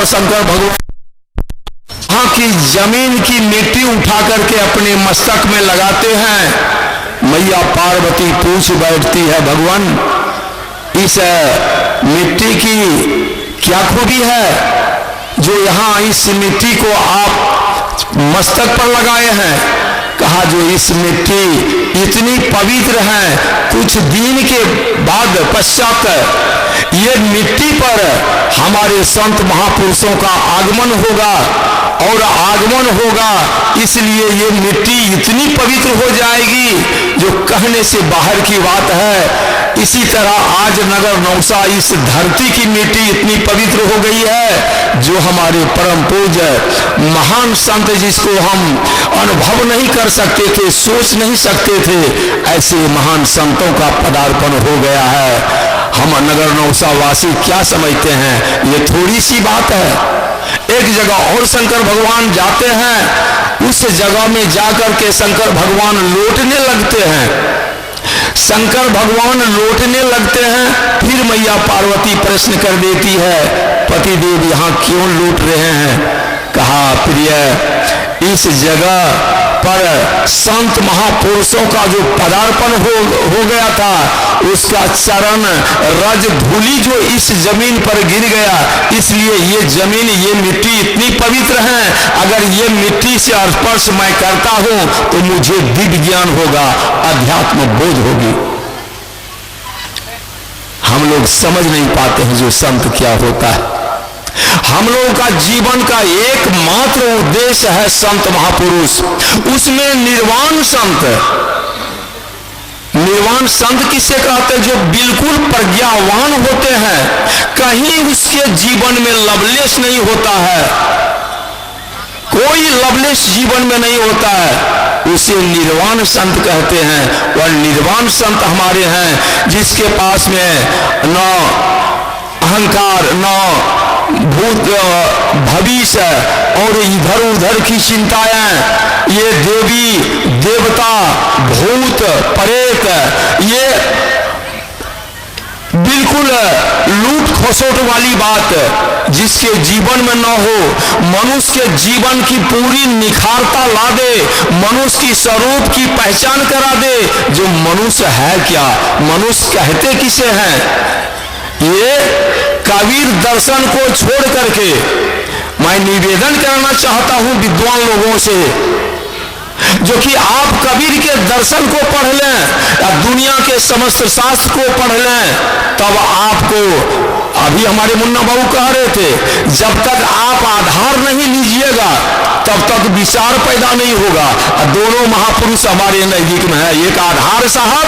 पर शंकर भगवान वहां की जमीन की मिट्टी उठा करके अपने मस्तक में लगाते हैं। मैया पार्वती पूछ बैठती है, भगवान इस मिट्टी की क्या खूबी है जो यहाँ इस मिट्टी को आप मस्तक पर लगाए हैं? कहा जो इस मिट्टी इतनी पवित्र है, कुछ दिन के बाद पश्चात ये मिट्टी पर हमारे संत महापुरुषों का आगमन होगा और आगमन होगा, इसलिए ये मिट्टी इतनी पवित्र हो जाएगी जो कहने से बाहर की बात है। इसी तरह आज नगर नौसा इस धरती की मिट्टी इतनी पवित्र हो गई है जो हमारे परम पूज्य महान संत जिसको हम अनुभव नहीं कर सकते थे, सोच नहीं सकते थे, ऐसे महान संतों का पदार्पण हो गया है। हम नगर नौसा वासी क्या समझते हैं, ये थोड़ी सी बात है। एक जगह और शंकर भगवान जाते हैं, उस जगह में जाकर के शंकर भगवान लौटने लगते हैं। शंकर भगवान लौटने लगते हैं, फिर मैया पार्वती प्रश्न कर देती है, पतिदेव यहाँ क्यों लौट रहे हैं? कहा प्रिय, इस जगह पर संत महापुरुषों का जो पदार्पण हो गया था, उसका चरण रज धूलि जो इस जमीन पर गिर गया, इसलिए ये जमीन, ये मिट्टी इतनी पवित्र है। अगर ये मिट्टी से स्पर्श मैं करता हूं तो मुझे दिव्य ज्ञान होगा, अध्यात्म बोध होगी। हम लोग समझ नहीं पाते हैं जो संत क्या होता है। हम लोगों का जीवन का एकमात्र उद्देश्य है संत महापुरुष, उसमें निर्वाण संत। निर्वाण संत किसे कहते हैं? जो बिल्कुल प्रज्ञावान होते हैं, कहीं उसके जीवन में लवलेश नहीं होता है, कोई लवलेश जीवन में नहीं होता है, उसे निर्वाण संत कहते हैं। वह निर्वाण संत हमारे हैं जिसके पास में न अहंकार, न भूत भविष्य और इधर उधर की चिंताएं, ये देवी देवता भूत प्रेत, ये बिल्कुल लूट खसोट वाली बात जिसके जीवन में न हो, मनुष्य के जीवन की पूरी निखारता ला दे, मनुष्य की स्वरूप की पहचान करा दे। जो मनुष्य है क्या, मनुष्य कहते किसे हैं? ये कबीर दर्शन को छोड़ करके मैं निवेदन करना चाहता हूं विद्वान लोगों से, जो कि आप कबीर के दर्शन को पढ़ लें या दुनिया के समस्त शास्त्र को पढ़ लें, तब आपको, अभी हमारे मुन्ना बाबू कह रहे थे, जब तक आप आधार नहीं लीजिएगा तब तक विचार पैदा नहीं होगा। दोनों महापुरुष हमारे नजदीक में है, एक आधार साहब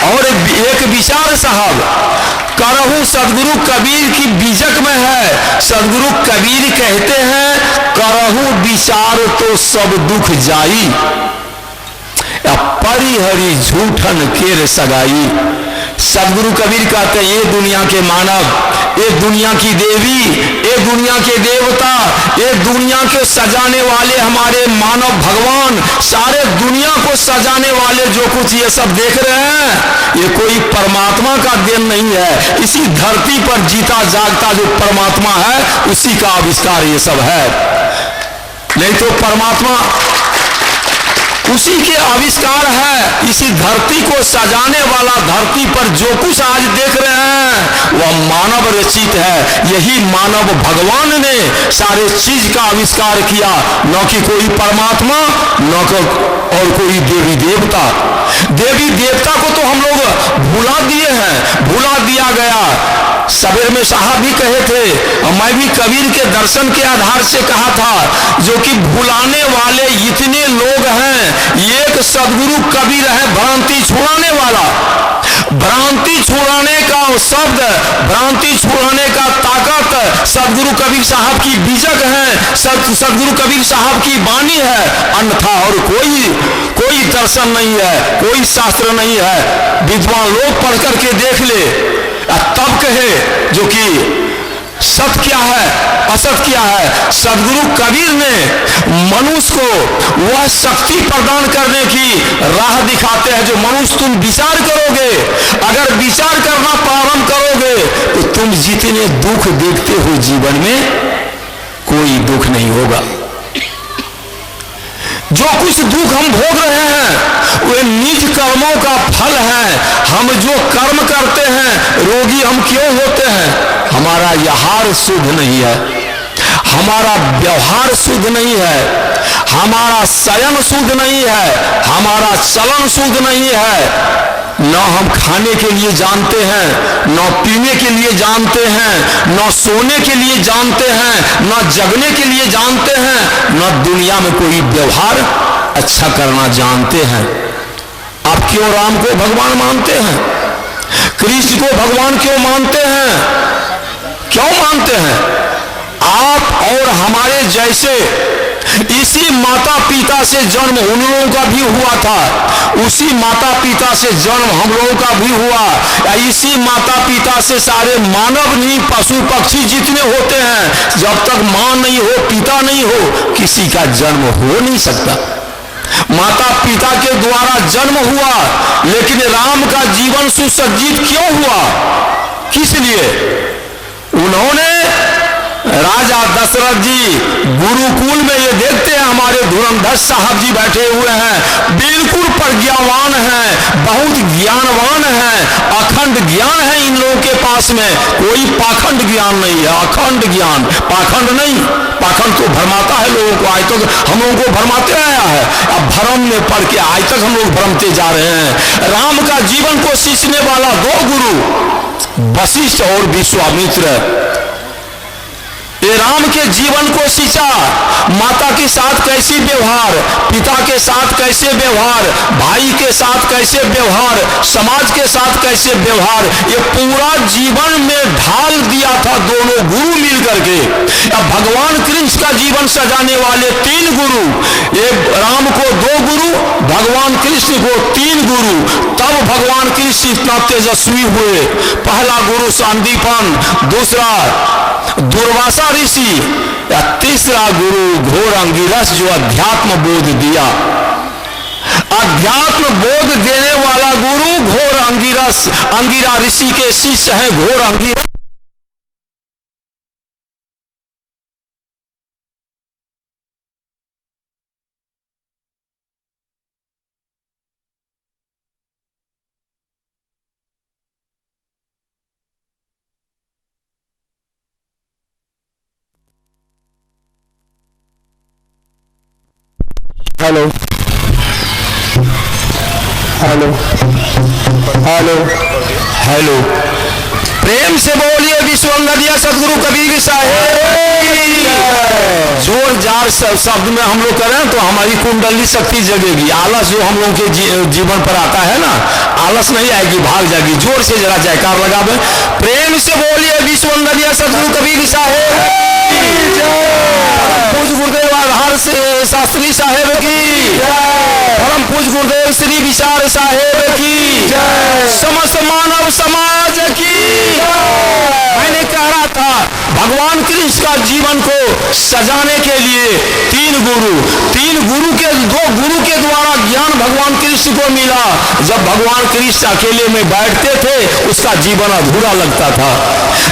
और एक विचार साहब। करहु सदगुरु कबीर की बीजक में है, सदगुरु कबीर कहते हैं, करहु विचार तो सब दुख जाई, या परिहरी झूठन केर सगाई। सदगुरु कबीर कहते हैं, ये दुनिया के मानव, ये दुनिया की देवी, ये दुनिया के देवता, ये दुनिया के सजाने वाले हमारे मानव भगवान, सारे दुनिया को सजाने वाले जो कुछ ये सब देख रहे हैं, ये कोई परमात्मा का देन नहीं है। इसी धरती पर जीता जागता जो परमात्मा है, उसी का आविष्कार ये सब है। नहीं तो परमात्मा उसी के आविष्कार है। इसी धरती को सजाने वाला, धरती पर जो कुछ आज देख रहे हैं वह मानव रचित है। यही मानव भगवान ने सारे चीज का आविष्कार किया, न कि कोई परमात्मा, न और कोई देवी देवता। देवी देवता को तो हम लोग भुला दिए हैं, भुला दिया गया। सबेर में साहब भी कहे थे, और मैं भी कबीर के दर्शन के आधार से कहा था, जो कि भुलाने वाले इतने लोग हैं। एक सदगुरु कबीर है भ्रांति छुड़ाने वाला, भ्रांति छुड़ाने का शब्द, भ्रांति छुड़ाने का ताकत सदगुरु कबीर साहब की बीजक है, सदगुरु कबीर साहब की वाणी है। अन्यथा और कोई दर्शन नहीं है, कोई शास्त्र नहीं है। विद्वान लोग पढ़ करके देख ले, तब कहे जो कि सत क्या है, असत क्या है। सदगुरु कबीर ने मनुष्य को वह शक्ति प्रदान करने की राह दिखाते हैं जो मनुष्य तुम विचार करोगे, अगर विचार करना प्रारंभ करोगे तो तुम जितने दुख देखते हो जीवन में कोई दुख नहीं होगा। जो कुछ दुख हम भोग रहे हैं वे निज कर्मों का फल है। हम जो कर्म करते हैं, रोगी हम क्यों होते हैं? हमारा आहार शुद्ध नहीं है, हमारा व्यवहार शुद्ध नहीं है, हमारा शयन शुद्ध नहीं है, हमारा चलन शुद्ध नहीं है। न हम खाने के लिए जानते हैं, न पीने के लिए जानते हैं, न सोने के लिए जानते हैं, न जगने के लिए जानते हैं, न दुनिया में कोई व्यवहार अच्छा करना जानते हैं। आप क्यों राम को भगवान मानते हैं? कृष्ण को भगवान क्यों मानते हैं? क्यों मानते हैं? आप और हमारे जैसे इसी माता पिता से जन्म उन लोगों का भी हुआ था, उसी माता पिता से जन्म हम लोगों का भी हुआ, या इसी माता पिता से सारे मानव नहीं पशु पक्षी जितने होते हैं, जब तक मां नहीं हो पिता नहीं हो किसी का जन्म हो नहीं सकता। माता पिता के द्वारा जन्म हुआ, लेकिन राम का जीवन सुसज्जित क्यों हुआ? किस लिए? उन्होंने राजा दशरथ जी गुरुकुल में, ये देखते हैं हमारे धुरंधर साहब जी बैठे हुए हैं, बिल्कुल प्रज्ञावान हैं, बहुत ज्ञानवान हैं, अखंड ज्ञान है इन लोगों के पास में, कोई पाखंड ज्ञान नहीं है, अखंड ज्ञान, पाखंड नहीं। पाखंड तो भरमाता है लोगों को, आज तक हम लोगों को भरमाते आया है, अब भ्रम में पड़ के आज तक हम लोग भ्रमते जा रहे हैं। राम का जीवन को सींचने वाला दो गुरु वशिष्ठ और विश्वामित्र, ये राम के जीवन को सींचा। माता के साथ कैसे व्यवहार, पिता के साथ कैसे व्यवहार, भाई के साथ कैसे व्यवहार, समाज के साथ कैसे व्यवहार, ये पूरा जीवन में ढाल दिया था दोनों गुरु मिलकर के। अब भगवान कृष्ण का जीवन सजाने वाले तीन गुरु, ये राम को दो गुरु, भगवान कृष्ण को तीन गुरु, तब भगवान कृष्ण इतना तेजस्वी हुए। पहला गुरु संदीपन, दूसरा दुर्वासा ऋषि, या तीसरा गुरु घोर अंगिरस जो अध्यात्म बोध दिया। अध्यात्म बोध देने वाला गुरु घोर अंगिरस, अंगिरा ऋषि के शिष्य हैं Ghor Angiras. Hello hello hello hello, प्रेम से बोलिए विश्ववंदनीय सदगुरु कबीर साहेब। जोर जार शब्द में हम लोग करें तो हमारी कुंडली शक्ति जगेगी। आलस जो हम लोगों के जीवन पर आता है ना, आलस नहीं आएगी, भाग जाएगी। जोर से जरा जयकार लगावे, प्रेम से बोलिए विश्ववंदनीय सदगुरु कबीर साहेब। पूज गुरुदेव आधार से शास्त्री साहेब की, परम पूज गुरुदेव श्री विचार साहेब की, समस्त मानव समाज की। मैंने कह रहा था भगवान कृष्ण का जीवन को सजाने के लिए तीन गुरु के दो गुरु के द्वारा ज्ञान भगवान कृष्ण को मिला। जब भगवान कृष्ण अकेले में बैठते थे उसका जीवन अधूरा लगता था।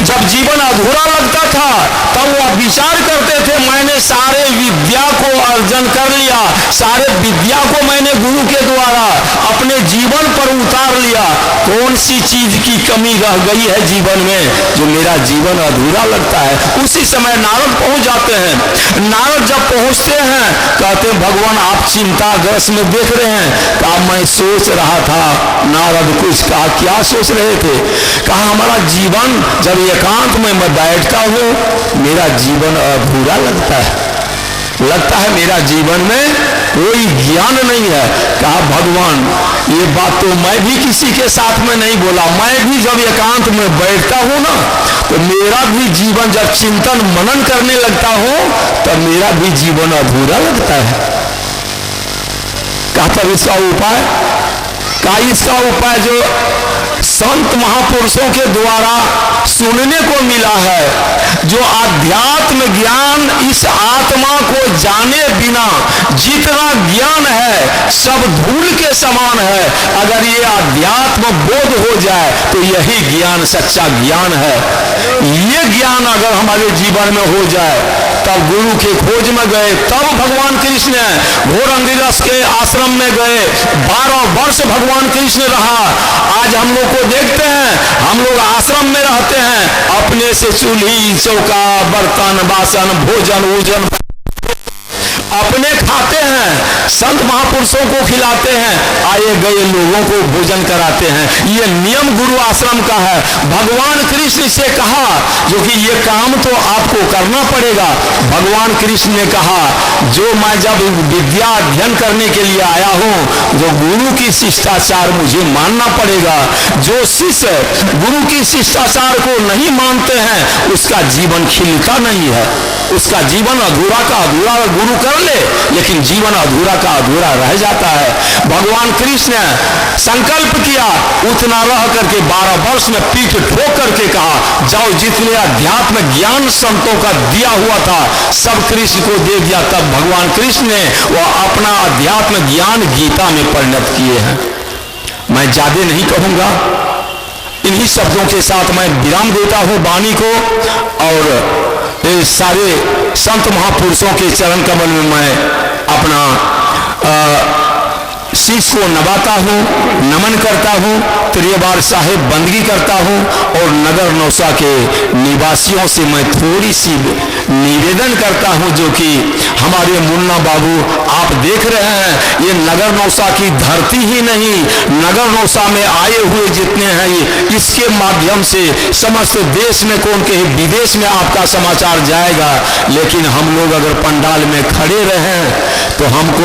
जब जीवन अधूरा लगता था तब वह विचार करते थे मैंने सारे विद्या को अर्जन कर लिया, सारे विद्या को मैंने गुरु के द्वारा अपने जीवन पर उतार लिया, कौन सी चीज की कमी रह गई है जीवन में जो मेरा जीवन अधूरा लगता है। उसी समय नारद पहुंच जाते हैं। नारद जब पहुंचते हैं कहते हैं भगवान आप चिंताग्रस्त में देख रहे हैं। कहा मैं सोच रहा था। नारद कुछ कहा, क्या सोच रहे थे? कहा हमारा जीवन जब एकांत में मैं बैठता हूं मेरा जीवन अधूरा लगता है मेरा जीवन में कोई ज्ञान नहीं है। कहा भगवान ये बात तो मैं भी किसी के साथ में नहीं बोला, मैं भी जब एकांत में बैठता हूं ना तो मेरा भी जीवन जब चिंतन मनन करने लगता हूं तब मेरा भी जीवन अधूरा लगता है। कहा तब इसका उपाय, कहा इसका उपाय जो संत महापुरुषों के द्वारा सुनने को मिला है। जो आध्यात्म ज्ञान इस आत्मा को जाने बिना जितना ज्ञान है सब धूल के समान है। अगर ये आध्यात्म बोध हो जाए तो यही ज्ञान सच्चा ज्ञान है। ये ज्ञान अगर हमारे जीवन में हो जाए, तब गुरु के खोज में गए, तब भगवान कृष्ण घोर अंगिरस के आश्रम में गए, 12 वर्ष भगवान कृष्ण रहा। आज हम लोग को देखते हैं, हम लोग आश्रम में रहते हैं, अपने से चूल्ही चौका बर्तन बासन भोजन वोजन अपने खाते हैं, संत महापुरुषों को खिलाते हैं, आए गए लोगों को भोजन कराते हैं। ये नियम गुरु आश्रम का है। भगवान कृष्ण से कहा, जो कि ये काम तो आपको करना पड़ेगा। भगवान कृष्ण ने कहा, जो मैं जब विद्या अध्ययन करने के लिए आया हूं, जो गुरु की शिष्टाचार मुझे मानना पड़ेगा। जो शिष्य गुरु की शिष्टाचार को नहीं मानते हैं, उसका जीवन खिलता नहीं है, उसका जीवन अधूरा का अधूरा गुरु कर ले, लेकिन जीवन अधूरा का अधूरा रह जाता है। भगवान कृष्ण ने संकल्प किया, उतना रह करके 12 वर्ष में पीठ ठोक करके कहा, जाओ जितने अध्यात्म ज्ञान संतों का दिया हुआ था सब कृष्ण को दे दिया। तब भगवान कृष्ण ने वह अपना अध्यात्म ज्ञान गीता में परिणत किए हैं। मैं ज्यादा नहीं कहूंगा, इन्हीं शब्दों के साथ मैं विराम देता हूं वाणी को, और सारे संत महापुरुषों के चरण कमल में मैं अपना शीश को नवाता हूँ, नमन करता हूँ, त्रियबार साहिब बंदगी करता हूँ, और नगर नौसा के निवासियों से मैं थोड़ी सी निवेदन करता हूँ, जो कि हमारे मुन्ना बाबू आप देख रहे हैं, ये नगर नौसा की धरती ही नहीं, नगर नौसा में आए हुए जितने हैं, ये इसके माध्यम से समस्त देश में कौन के विदेश में आपका समाचार जाएगा। लेकिन हम लोग अगर पंडाल में खड़े रहें तो हमको